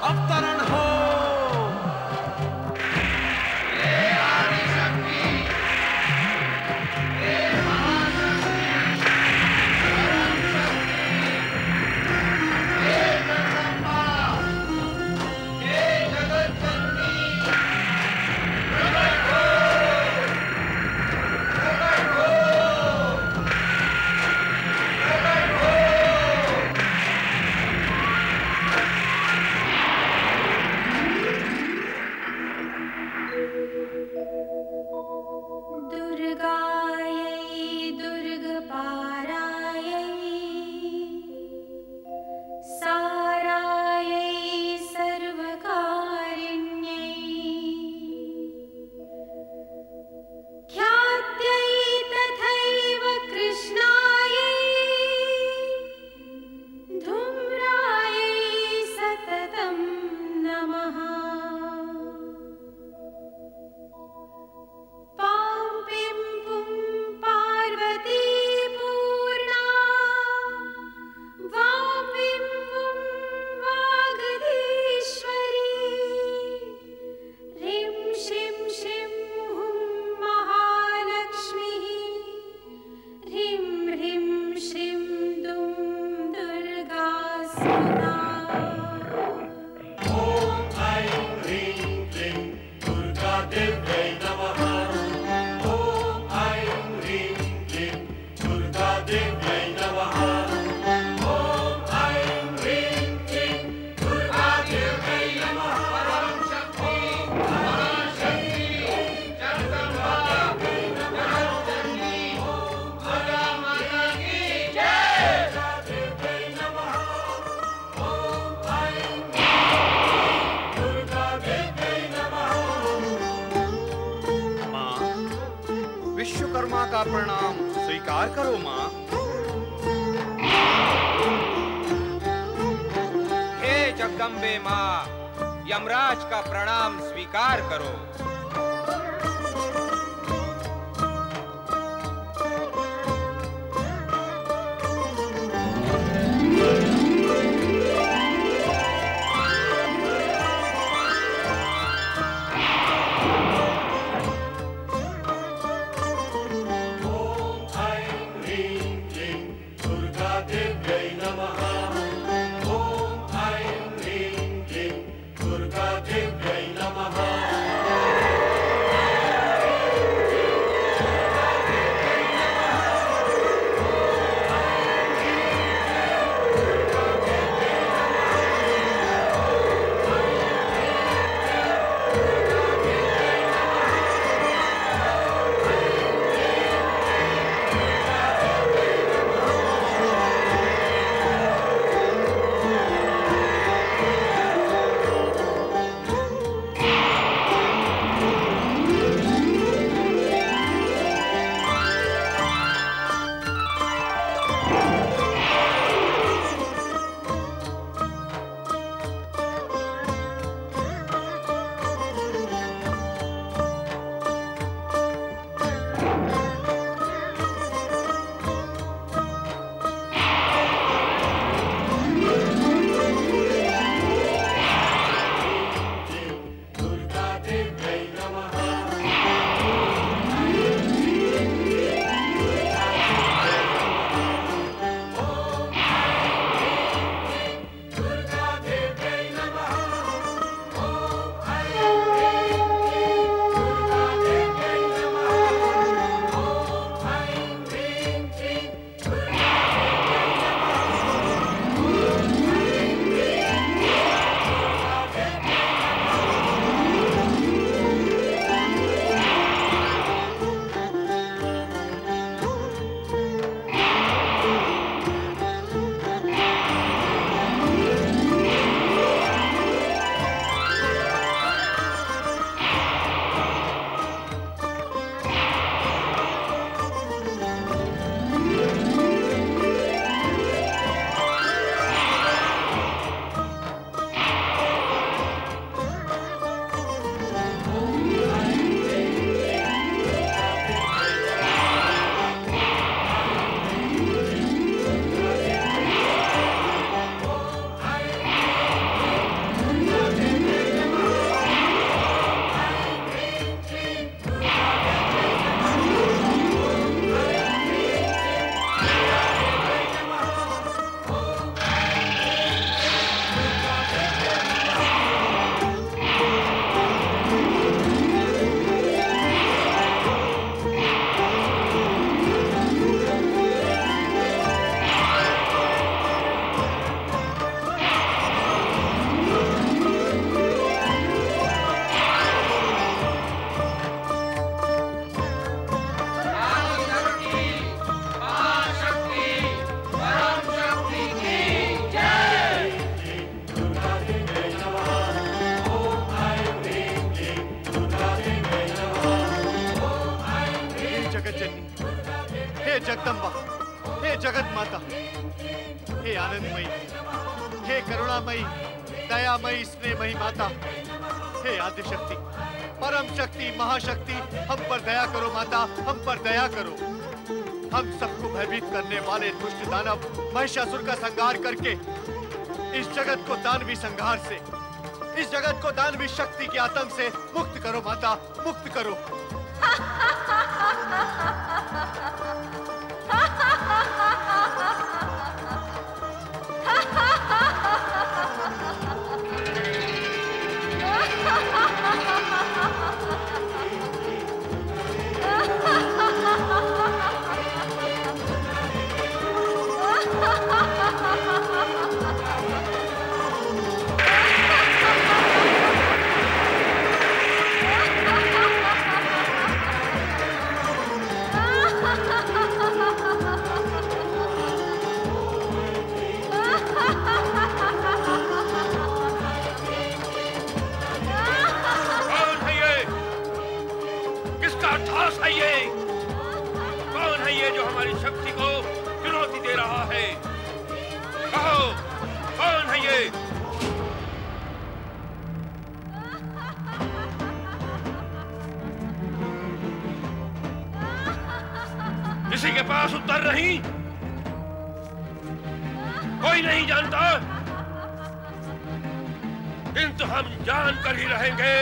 अवतरण हो। विश्वकर्मा का प्रणाम स्वीकार करो माँ। हे जगदम्बे माँ, यमराज का प्रणाम स्वीकार करो। जगदम्बा, हे जगत माता, हे आनंदमयी, हे करुणामयी, दयामयी, स्नेहमयी माता, हे आदिशक्ति, परम शक्ति, महाशक्ति, हम पर दया करो माता, हम पर दया करो। हम सबको भयभीत करने वाले दुष्ट दानव महिषासुर का संहार करके इस जगत को दानवी संहार से, इस जगत को दानवी शक्ति के आतंक से मुक्त करो माता, मुक्त करो। जो हमारी शक्ति को चुनौती दे रहा है, कहो कौन है ये? किसी के पास उत्तर नहीं? कोई नहीं जानता? किंतु हम जान कर ही रहेंगे।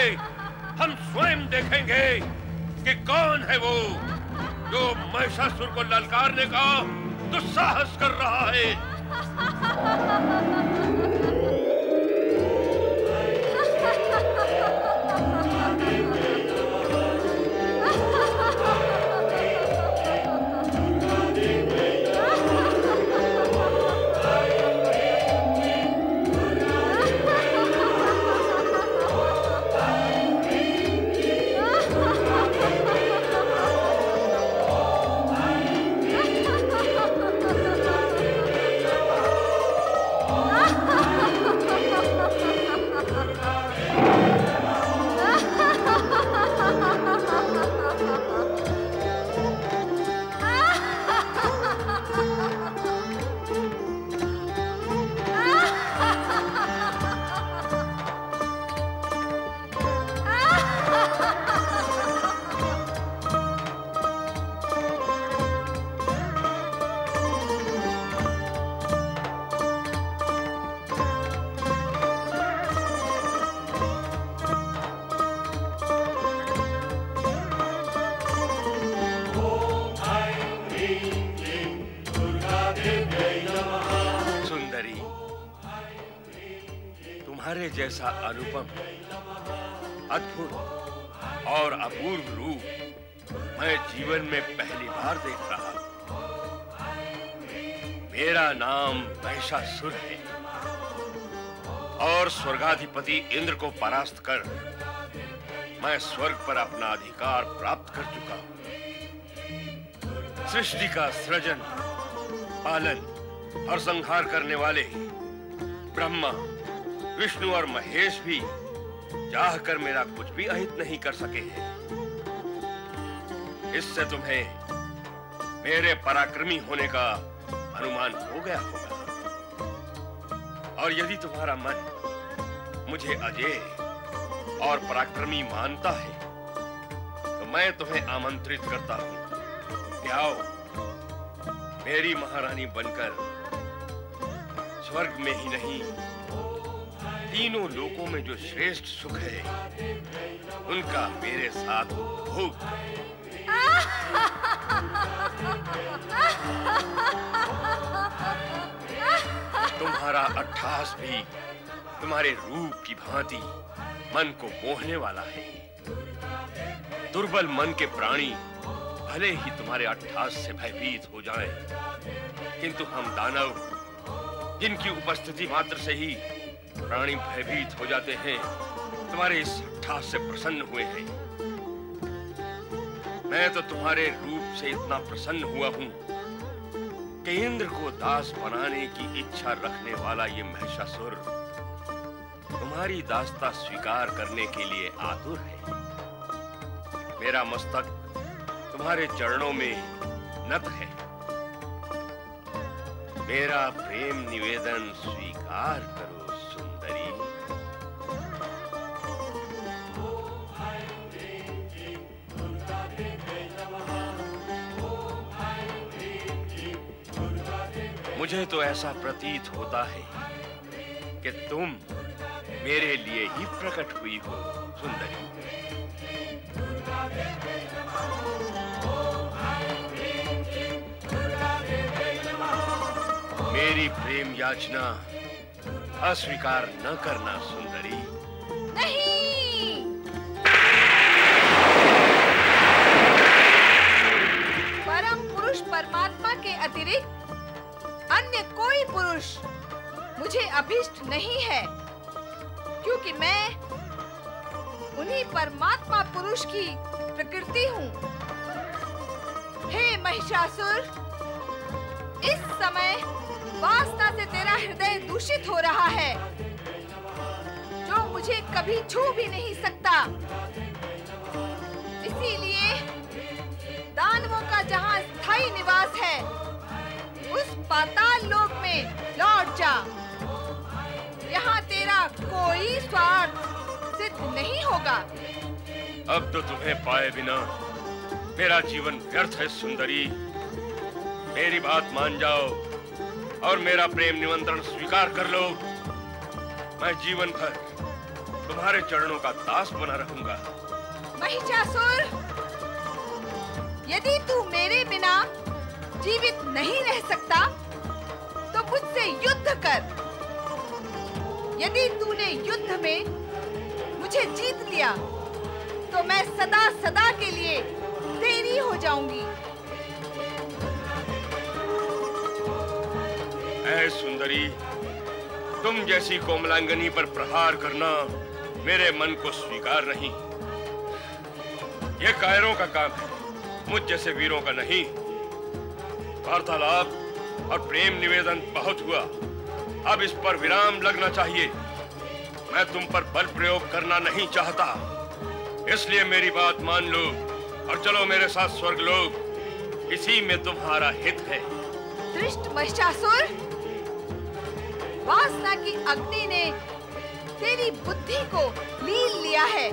हम स्वयं देखेंगे कि कौन है वो जो महिषासुर को ललकारने का दुस्साहस कर रहा है। तुम्हारे जैसा अनुपम, अद्भुत और अपूर्व रूप मैं जीवन में पहली बार देख रहा हूं। मेरा नाम महिषासुर है और स्वर्गाधिपति इंद्र को परास्त कर मैं स्वर्ग पर अपना अधिकार प्राप्त कर चुका हूं। सृष्टि का सृजन, पालन और संहार करने वाले ब्रह्मा, विष्णु और महेश भी चाहकर मेरा कुछ भी अहित नहीं कर सके हैं। इससे तुम्हें मेरे पराक्रमी होने का अनुमान हो गया होगा। और यदि तुम्हारा मन मुझे अजेय और पराक्रमी मानता है तो मैं तुम्हें आमंत्रित करता हूं कि आओ, मेरी महारानी बनकर स्वर्ग में ही नहीं, तीनों लोकों में जो श्रेष्ठ सुख है उनका मेरे साथ भोग। तुम्हारा अट्टहास भी तुम्हारे रूप की भांति मन को मोहने वाला है। दुर्बल मन के प्राणी भले ही तुम्हारे अट्टहास से भयभीत हो जाएं, किंतु हम दानव, जिनकी उपस्थिति मात्र से ही प्राणी भयभीत हो जाते हैं, तुम्हारे इस अट्टहास से प्रसन्न हुए हैं। मैं तो तुम्हारे रूप से इतना प्रसन्न हुआ हूं कि इंद्र को दास बनाने की इच्छा रखने वाला ये महिषासुर तुम्हारी दासता स्वीकार करने के लिए आतुर है। मेरा मस्तक तुम्हारे चरणों में नत है मेरा प्रेम निवेदन स्वीकार करो सुंदरी। मुझे तो ऐसा प्रतीत होता है कि तुम मेरे लिए ही प्रकट हुई हो सुंदरी। मेरी प्रेम याचना अस्वीकार न करना सुंदरी। नहीं, परम पुरुष परमात्मा के अतिरिक्त अन्य कोई पुरुष मुझे अभिष्ट नहीं है, क्योंकि मैं उन्हीं परमात्मा पुरुष की प्रकृति हूँ। हे महिषासुर, इस समय वासना से तेरा हृदय दूषित हो रहा है, जो मुझे कभी छू भी नहीं सकता। इसीलिए दानवों का जहाँ स्थायी निवास है, उस पाताल लोक में लौट जा। यहाँ तेरा कोई स्वार्थ सिद्ध नहीं होगा। अब तो तुम्हें पाए बिना मेरा जीवन व्यर्थ है सुंदरी। मेरी बात मान जाओ और मेरा प्रेम निमंत्रण स्वीकार कर लो। मैं जीवन भर तुम्हारे चरणों का दास बना रहूंगा। महिषासुर, यदि तू मेरे बिना जीवित नहीं रह सकता तो मुझसे युद्ध कर। यदि तूने युद्ध में मुझे जीत लिया तो मैं सदा सदा के लिए तेरी हो जाऊंगी। ऐ सुंदरी, तुम जैसी कोमलांगनी पर प्रहार करना मेरे मन को स्वीकार नहीं। ये कायरों का काम है, मुझ जैसे वीरों का नहीं। वार्तालाप और प्रेम निवेदन बहुत हुआ, अब इस पर विराम लगना चाहिए। मैं तुम पर बल प्रयोग करना नहीं चाहता, इसलिए मेरी बात मान लो और चलो मेरे साथ स्वर्गलोक। इसी में तुम्हारा हित है। दुष्ट महिषासुर, वासना की अग्नि ने तेरी बुद्धि को लील लिया है।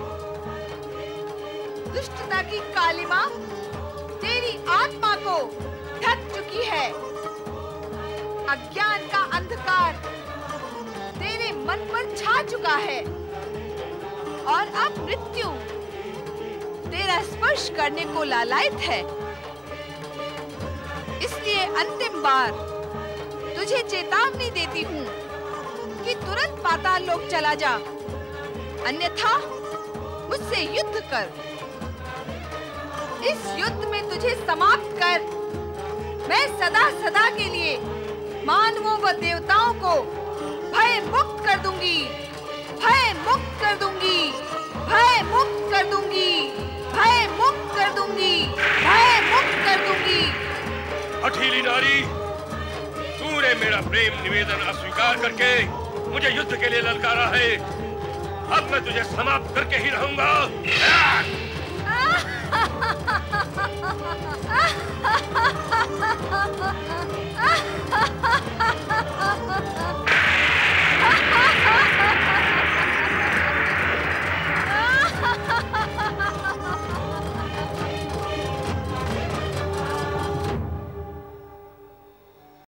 दुष्टता की कालिमा तेरी आत्मा को ढक चुकी है। अज्ञान का अंधकार तेरे मन पर छा चुका है और अब मृत्यु तेरा स्पर्श करने को लालायित है। इसलिए अंतिम बार तुझे चेतावनी देती हूँ कि तुरंत पाताल लोक चला जा, अन्यथा मुझसे युद्ध कर। इस युद्ध में तुझे समाप्त कर मैं सदा सदा के लिए मानवों व देवताओं को भय मुक्त कर दूंगी, भय मुक्त कर दूंगी, भय मुक्त कर दूंगी, भय मुक्त कर दूंगी, भय मुक्त कर दूंगी। हठीली नारी, तूने मेरा प्रेम निवेदन अस्वीकार करके मुझे युद्ध के लिए ललकारा है। अब मैं तुझे समाप्त करके ही रहूंगा।